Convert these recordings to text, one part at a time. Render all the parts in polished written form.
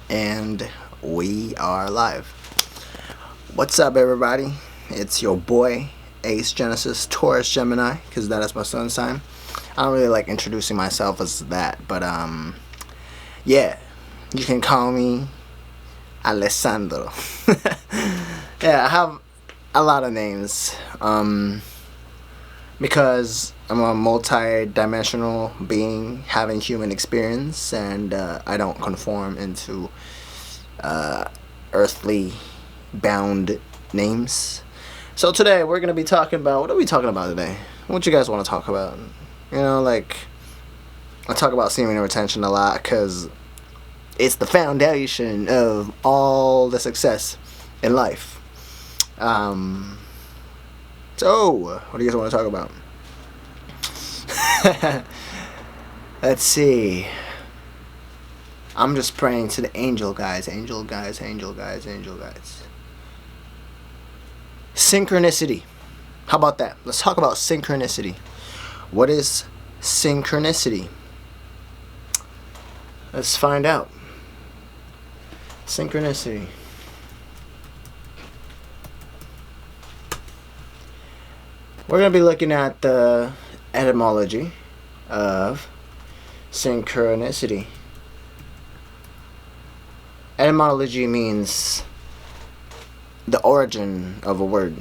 And we are live. What's up, everybody? It's your boy Ace Genesis Taurus Gemini, because that is my sun sign. I don't really like introducing myself as that, but yeah, you can call me Alessandro. Yeah, I have a lot of names because I'm a multi-dimensional being having human experience, and I don't conform into earthly bound names. So today we're gonna be talking about, what are we talking about today? What you guys want to talk about? You know, like, I talk about semen retention a lot because it's the foundation of all the success in life. So what do you guys want to talk about? Let's see. I'm just praying to the angel guys. Synchronicity. How about that? Let's talk about synchronicity. What is synchronicity? Let's find out. Synchronicity. We're going to be looking at the etymology of synchronicity. Etymology means the origin of a word.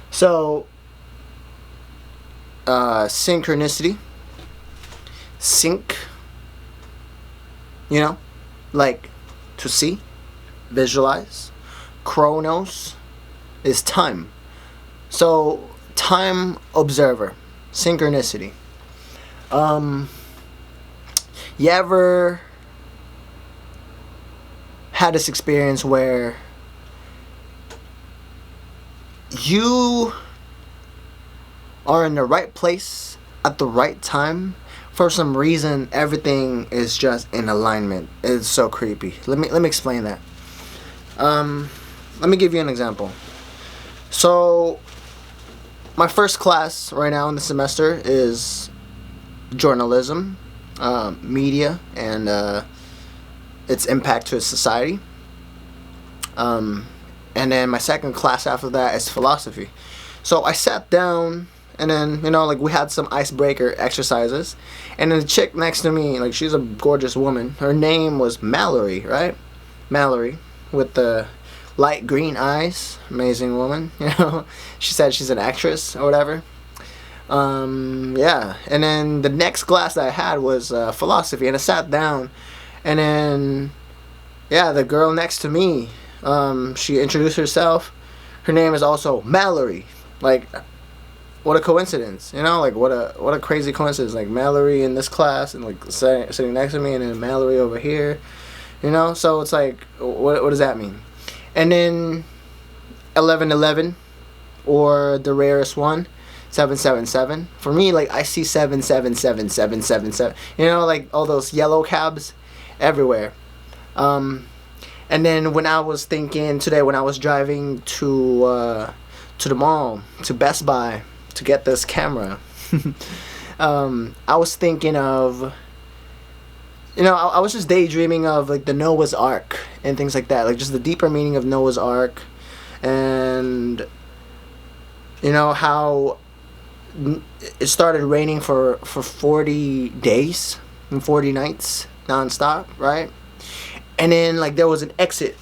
So, synchronicity. Sync. You know, like to see, visualize. Chronos is time. So, time observer. Synchronicity. You ever had this experience where you are in the right place at the right time? For some reason, everything is just in alignment. It's so creepy. Let me explain that. Let me give you an example. So, my first class right now in the semester is journalism, media, and its impact to society. And then my second class after that is philosophy. So I sat down, and then, you know, like, we had some icebreaker exercises, and then the chick next to me, like, she's a gorgeous woman. Her name was Mallory, right? Mallory, with the light green eyes. Amazing woman, you know. She said she's an actress or whatever. Yeah. And then the next class that I had was philosophy, and I sat down, and then, yeah, the girl next to me, she introduced herself. Her name is also Mallory. Like, what a coincidence, you know? Like, what a crazy coincidence. Like, Mallory in this class, and like sitting next to me, and then Mallory over here, you know? So it's like, what does that mean? And then 1111, or the rarest one, 777. For me, like, I see 777. You know, like all those yellow cabs everywhere. And then when I was thinking today, when I was driving to the mall, to Best Buy, to get this camera, I was thinking of, you know, I was just daydreaming of, like, the Noah's Ark and things like that, like, just the deeper meaning of Noah's Ark, and, you know, how it started raining for 40 days and 40 nights non-stop, right? And then, like, there was an exit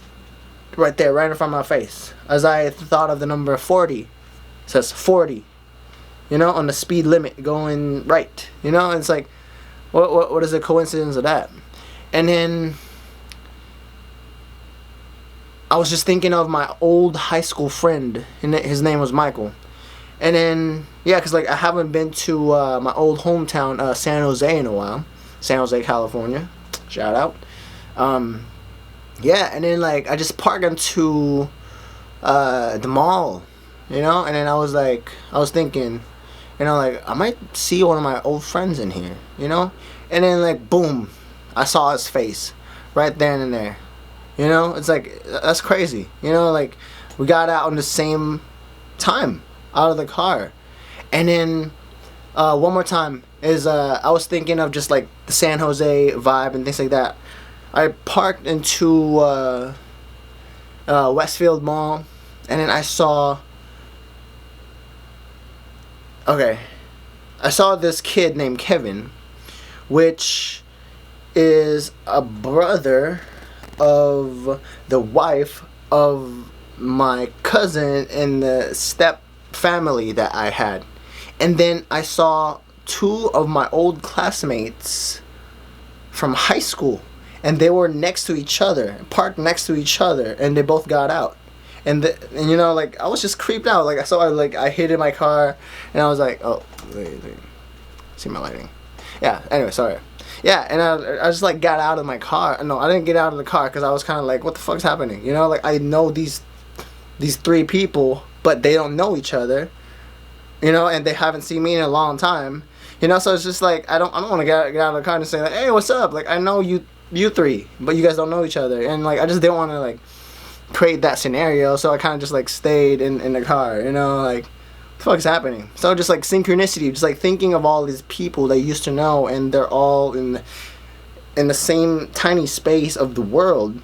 right there, right in front of my face, as I thought of the number 40. It says 40, you know, on the speed limit going right, you know. And it's like, what is the coincidence of that? And then I was just thinking of my old high school friend, and his name was Michael. And then, yeah, because, like, I haven't been to my old hometown, San Jose, in a while. San Jose, California. Shout out. Yeah, and then, like, I just parked into the mall, you know. And then I was thinking, you know, like, I might see one of my old friends in here, you know. And then, like, boom, I saw his face right then and there. You know, it's like, that's crazy. You know, like, we got out on the same time out of the car. And then one more time is I was thinking of just like the San Jose vibe and things like that. I parked into Westfield Mall, and then I saw this kid named Kevin, which is a brother of the wife of my cousin in the step family that I had. And then I saw two of my old classmates from high school, and they were next to each other, parked next to each other, and they both got out. And you know, like, I was just creeped out. Like, I hid in my car, and I was like, oh, wait. See my lighting. Yeah, anyway, sorry. Yeah, and I just, like, got out of my car. No, I didn't get out of the car, because I was kind of like, what the fuck's happening? You know, like, I know these three people, but they don't know each other. You know, and they haven't seen me in a long time. You know, so it's just like, I don't want to get out of the car and say, like, hey, what's up? Like, I know you three, but you guys don't know each other. And, like, I just didn't want to, like, create that scenario, so I kind of just, like, stayed in the car, you know, like, what the fuck is happening? So just, like, synchronicity, just, like, thinking of all these people that you used to know, and they're all in the same tiny space of the world.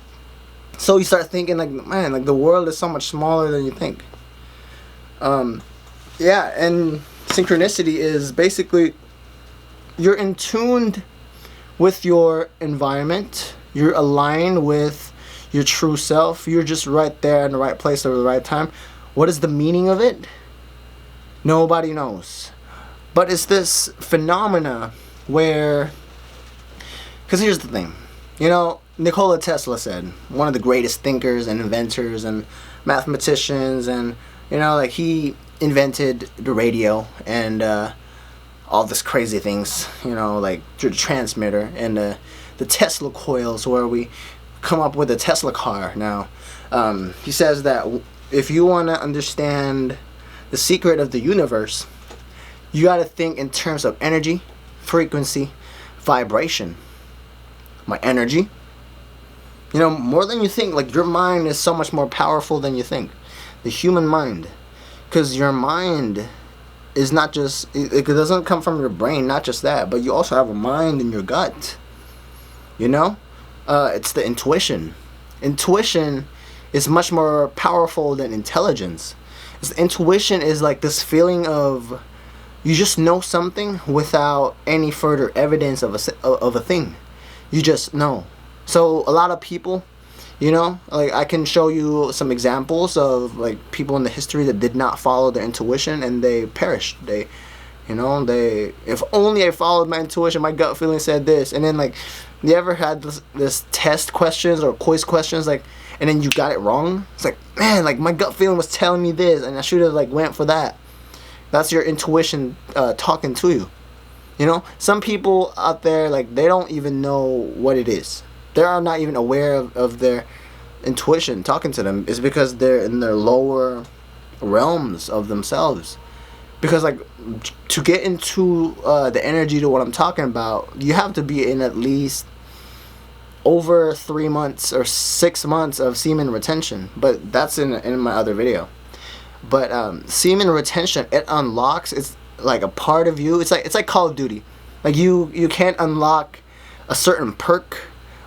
So you start thinking, like, man, like, the world is so much smaller than you think. Yeah, and synchronicity is basically, you're in tune with your environment, you're aligned with your true self, you're just right there in the right place at the right time. What is the meaning of it? Nobody knows. But it's this phenomena where, because here's the thing, you know, Nikola Tesla said, one of the greatest thinkers and inventors and mathematicians, and, you know, like, he invented the radio and all this crazy things, you know, like through the transmitter and the Tesla coils, where we come up with a Tesla car now. He says that if you want to understand the secret of the universe, you got to think in terms of energy, frequency, vibration. My energy, you know, more than you think. Like, your mind is so much more powerful than you think. The human mind. Because your mind is not just, it doesn't come from your brain, not just that, but you also have a mind in your gut. You know? It's the intuition. Intuition is much more powerful than intelligence. Intuition is like this feeling of, you just know something without any further evidence of a thing. You just know. So a lot of people, you know, like, I can show you some examples of, like, people in the history that did not follow their intuition and they perished. They, you know, if only I followed my intuition, my gut feeling said this. And then, like, you ever had this test questions or quiz questions, like, and then you got it wrong? It's like, man, like, my gut feeling was telling me this, and I should have, like, went for that. That's your intuition talking to you. You know, some people out there, like, they don't even know what it is. They are not even aware of their intuition talking to them. It's because they're in their lower realms of themselves. Because, like, to get into the energy to what I'm talking about, you have to be in at least over 3 months or 6 months of semen retention. But that's in my other video. But semen retention, it unlocks, it's like a part of you. It's like Call of Duty. Like, you can't unlock a certain perk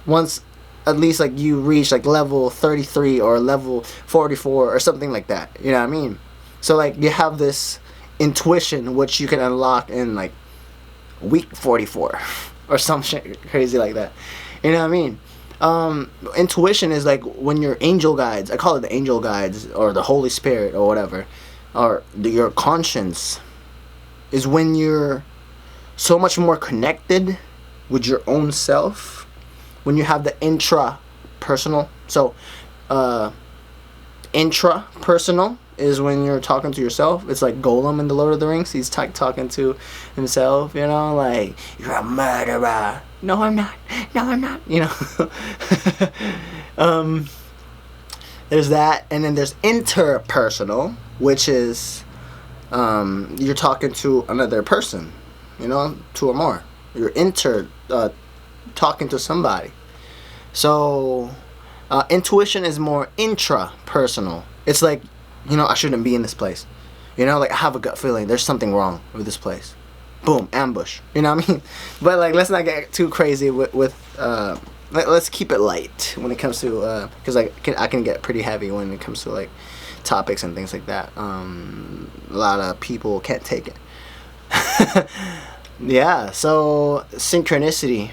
once at least, like, you reach, like, level 33 or level 44 or something like that. You know what I mean? So, like, you have this intuition which you can unlock in, like, week 44 or some shit crazy like that. You know what I mean? Intuition is like when your angel guides, I call it the angel guides or the Holy Spirit or whatever, or your conscience, is when you're so much more connected with your own self, when you have the intra-personal. So, intra-personal is when you're talking to yourself. It's like Golem in the Lord of the Rings. He's talking to himself, you know, like, you're a murderer. No, I'm not. No, I'm not. You know. There's that. And then there's interpersonal, which is you're talking to another person, you know, two or more. You're talking to somebody. So intuition is more intrapersonal. It's like, you know, I shouldn't be in this place. You know, like I have a gut feeling there's something wrong with this place. Boom, ambush. You know what I mean? But like, let's not get too crazy with let's keep it light when it comes to because I can get pretty heavy when it comes to like topics and things like that. A lot of people can't take it. Yeah, so synchronicity.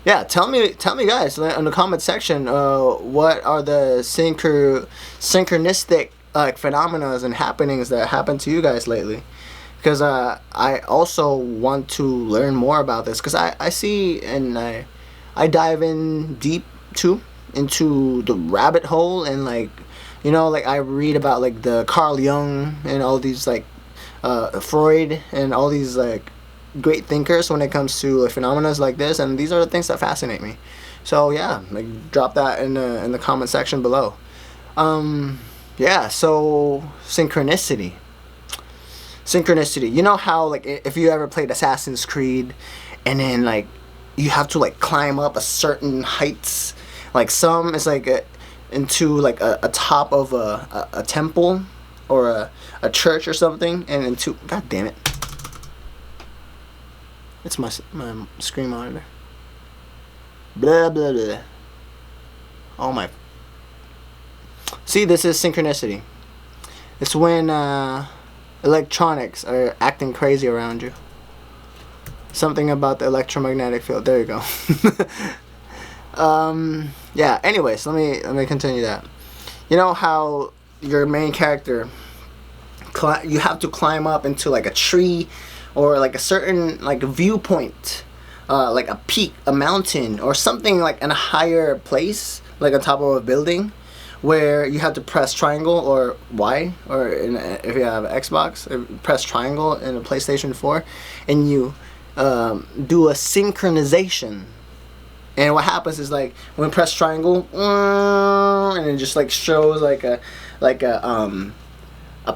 Yeah, tell me guys in the comment section what are the synchronistic like phenomena and happenings that happened to you guys lately, because I also want to learn more about this, because I see and I dive in deep too into the rabbit hole, and like, you know, like I read about like the Carl Jung and all these like Freud and all these like great thinkers when it comes to phenomena like this, and these are the things that fascinate me. So yeah, like drop that in the comment section below. Yeah, so synchronicity. You know how like if you ever played Assassin's Creed, and then like you have to like climb up a certain heights, like some it's like into like a top of a temple or a church or something, and into, god damn it, it's my screen monitor. Blah blah blah. Oh my. See, this is synchronicity. It's when electronics are acting crazy around you. Something about the electromagnetic field. There you go. Yeah, anyways, let me continue that. You know how your main character, you have to climb up into like a tree or like a certain like viewpoint, like a peak, a mountain, or something like in a higher place, like on top of a building, where you have to press triangle or Y, or if you have Xbox, press triangle in a PlayStation 4, and you do a synchronization. And what happens is like when you press triangle, and it just like shows like a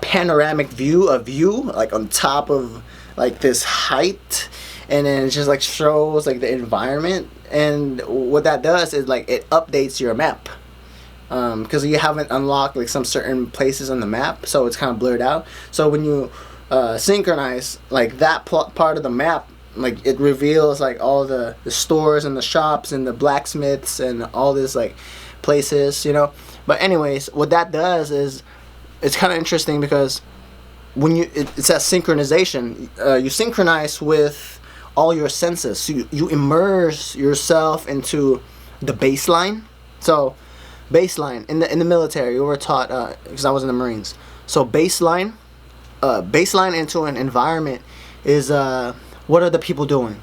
panoramic view, like on top of like this height, and then it just like shows like the environment. And what that does is like it updates your map, because you haven't unlocked like some certain places on the map, so it's kind of blurred out. So when you synchronize like that part of the map, like it reveals like all the stores and the shops and the blacksmiths and all this like places, you know. But anyways, what that does is it's kind of interesting, because when it says synchronization, you synchronize with all your senses. So you immerse yourself into the baseline. So baseline in the military, we were taught, because I was in the Marines. So baseline into an environment is what are the people doing,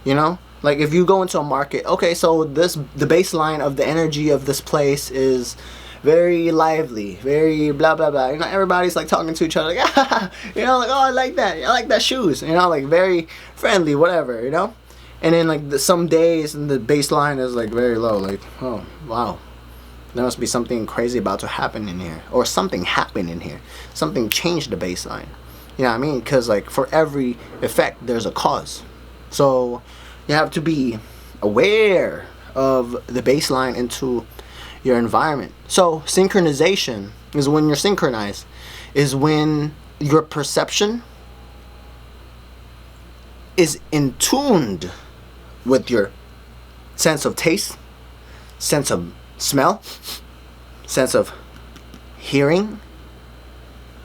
you know? Like if you go into a market, okay, so the baseline of the energy of this place is very lively, very blah blah blah. You know, everybody's like talking to each other, like, ah, you know, like, oh, I like that shoes, you know, like very friendly, whatever, you know. And then like some days, and the baseline is like very low, like, oh wow, there must be something crazy about to happen in here, or something happened in here, something changed the baseline. You know what I mean? Because like for every effect there's a cause, so you have to be aware of the baseline into your environment. So synchronization is when you're synchronized, is when your perception is in tuned with your sense of taste, sense of smell, sense of hearing,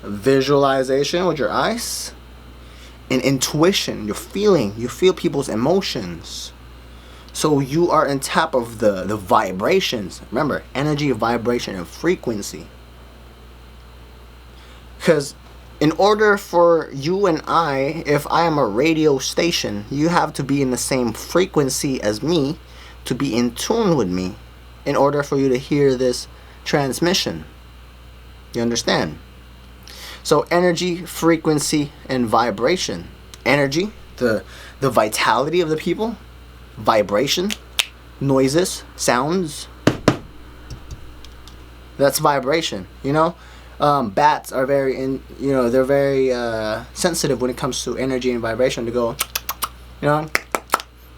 visualization with your eyes, and intuition, your feeling. You feel people's emotions. So you are on top of the vibrations. Remember, energy, vibration, and frequency. Because in order for you and I, if I am a radio station, you have to be in the same frequency as me to be in tune with me in order for you to hear this transmission. You understand? So energy, frequency, and vibration. Energy, the vitality of the people. Vibration, noises, sounds. That's vibration, you know. Bats are they're very sensitive when it comes to energy and vibration, to go, you know,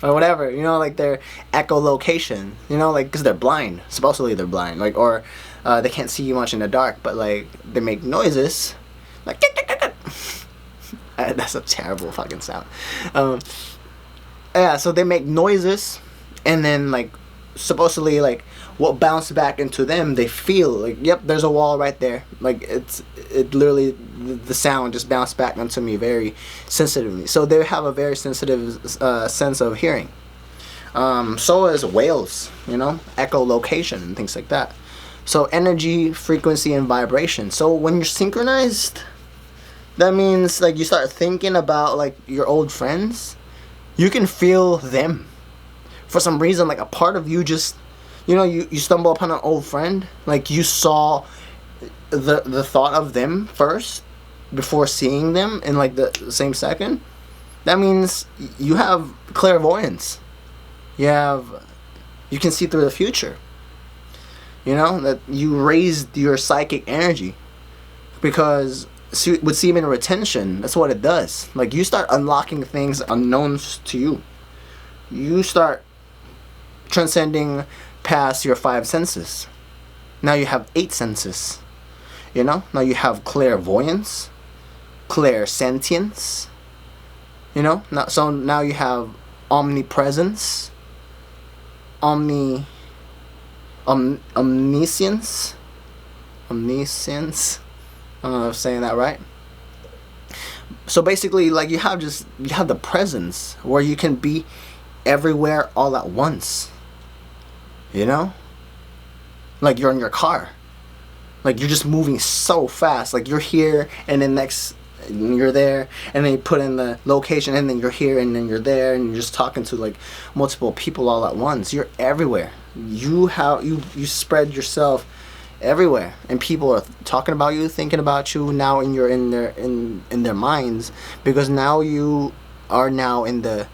or whatever, you know, like their echolocation, you know, like, because they're blind, supposedly they're blind, like, or They can't see you much in the dark, but like they make noises, like that's a terrible fucking sound. Yeah, so they make noises, and then like supposedly like what bounced back into them, they feel like, yep, there's a wall right there. Like it literally, the sound just bounced back onto me very sensitively. So they have a very sensitive sense of hearing. So is whales, you know, echolocation and things like that. So energy, frequency, and vibration. So when you're synchronized, that means like you start thinking about like your old friends. You can feel them. For some reason, like a part of you just, you know, you stumble upon an old friend. Like you saw the thought of them first before seeing them in like the same second. That means you have clairvoyance. You can see through the future. You know, that you raised your psychic energy. Because with semen retention, that's what it does. Like you start unlocking things unknown to you. You start transcending past your 5 senses. Now you have 8 senses. You know, now you have clairvoyance, clairsentience. You know, so now you have omnipresence, omniscience. Omniscience. I don't know if I'm saying that right. So basically, like you have the presence where you can be everywhere all at once. You know? Like you're in your car. Like you're just moving so fast. Like you're here and then next you're there, and then you put in the location, and then you're here and then you're there, and you're just talking to like multiple people all at once. You're everywhere. You spread yourself everywhere, and people are talking about you, thinking about you now, and you're in their minds, because now you are now in the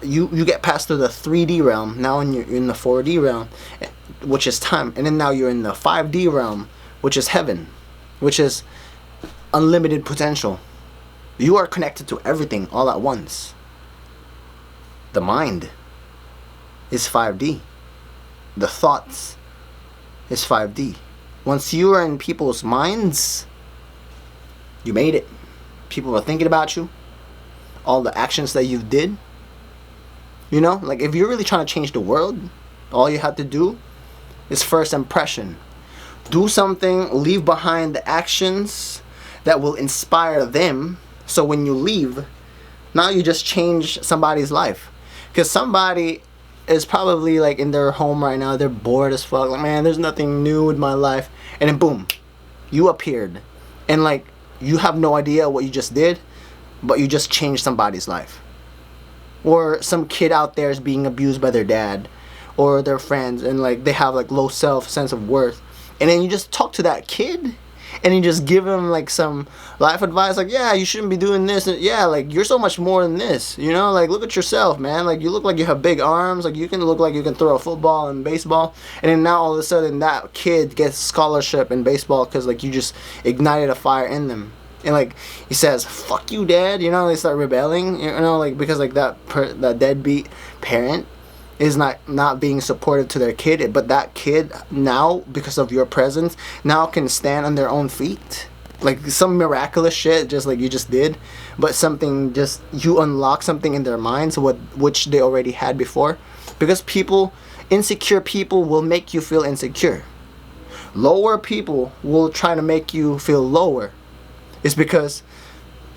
you get past through the 3D realm. Now you're in the 4D realm, which is time, and then now you're in the 5D realm, which is heaven, which is unlimited potential. You are connected to everything all at once. The mind is 5D. The thoughts is 5D. Once you are in people's minds, you made it. People are thinking about you. All the actions that you did. You know, like if you're really trying to change the world, all you have to do is first impression. Do something, leave behind the actions that will inspire them. So when you leave, now you just change somebody's life. Because somebody is probably like in their home right now, they're bored as fuck, like, man, there's nothing new in my life, and then boom, you appeared, and like you have no idea what you just did, but you just changed somebody's life. Or some kid out there is being abused by their dad or their friends, and like they have like low sense of worth, and then you just talk to that kid and you just give him like some life advice, like, yeah, you shouldn't be doing this, and yeah, like you're so much more than this, you know, like look at yourself, man, like you look like you have big arms, like you can look like you can throw a football and baseball, and then now all of a sudden that kid gets scholarship in baseball because like you just ignited a fire in them, and like he says, fuck you, dad, you know, they start rebelling, you know, like because like that deadbeat parent is not being supportive to their kid, but that kid now, because of your presence, now can stand on their own feet, like some miraculous shit, just like you just did, but something, just you unlock something in their minds which they already had before, because insecure people will make you feel insecure. Lower people will try to make you feel lower. It's because,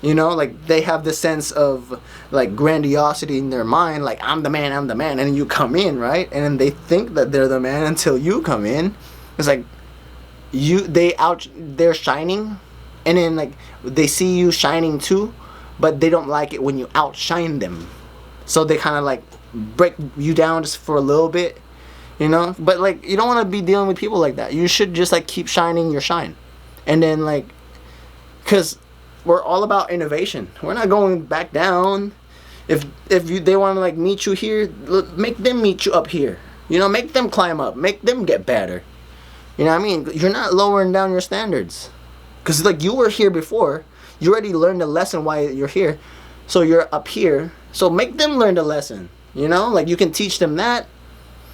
you know, like they have this sense of like grandiosity in their mind, like I'm the man, and then you come in, right? And then they think that they're the man until you come in. It's like they're shining, and then like they see you shining too, but they don't like it when you outshine them. So they kind of like break you down just for a little bit, you know? But like you don't want to be dealing with people like that. You should just like keep shining your shine. And then like, cuz we're all about innovation. We're not going back down. If they want to like meet you here, make them meet you up here. You know, make them climb up. Make them get better. You know what I mean? You're not lowering down your standards. Because like you were here before. You already learned the lesson why you're here. So you're up here. So make them learn the lesson. You know? Like you can teach them that.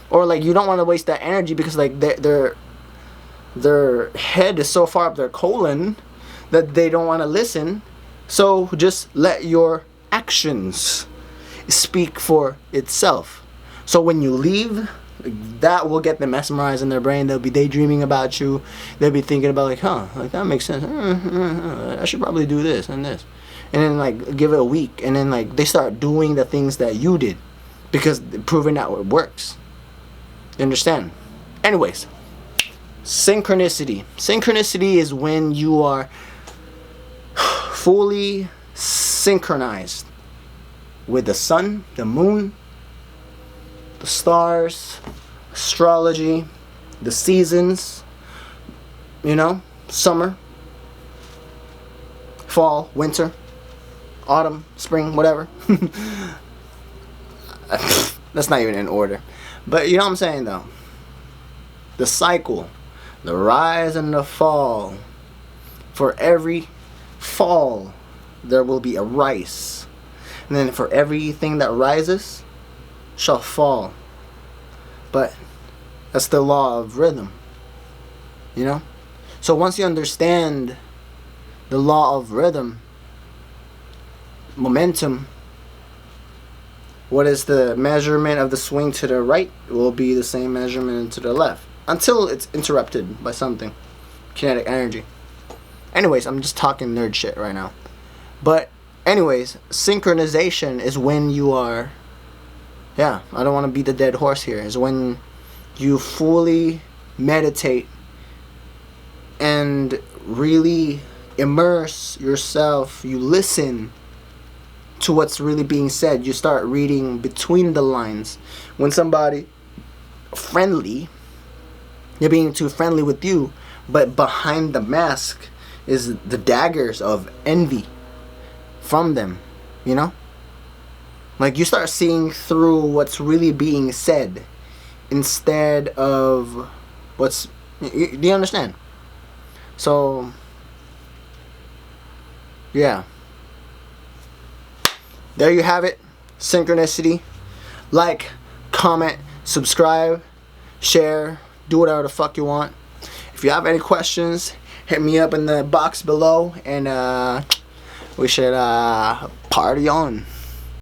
Or like you don't want to waste that energy because like they're their head is so far up their colon that they don't want to listen. So just let your actions speak for itself. So when you leave, that will get them mesmerized in their brain. They'll be daydreaming about you. They'll be thinking about like, like that makes sense. I should probably do this and this. And then like give it a week, and then like they start doing the things that you did because proving that it works. You understand? Anyways, synchronicity. Synchronicity is when you are fully synchronized with the sun, the moon, the stars, astrology, the seasons, summer, fall, winter, autumn, spring, whatever. That's not even in order. But you know what I'm saying though? The cycle, the rise and the fall. For every fall, there will be a rise. And then for everything that rises, shall fall. But that's the law of rhythm. So once you understand the law of rhythm, momentum, what is the measurement of the swing to the right will be the same measurement to the left until it's interrupted by something. Kinetic energy. Anyways, I'm just talking nerd shit right now. But anyways, synchronization is when you are, I don't want to beat the dead horse here, is when you fully meditate and really immerse yourself. You listen to what's really being said. You start reading between the lines. When somebody friendly, they're being too friendly with you, but behind the mask is the daggers of envy from them, Like you start seeing through what's really being said instead of what's... Do you understand? So, yeah. There you have it. Synchronicity. Like, comment, subscribe, share, do whatever the fuck you want. If you have any questions, hit me up in the box below, and we should party on.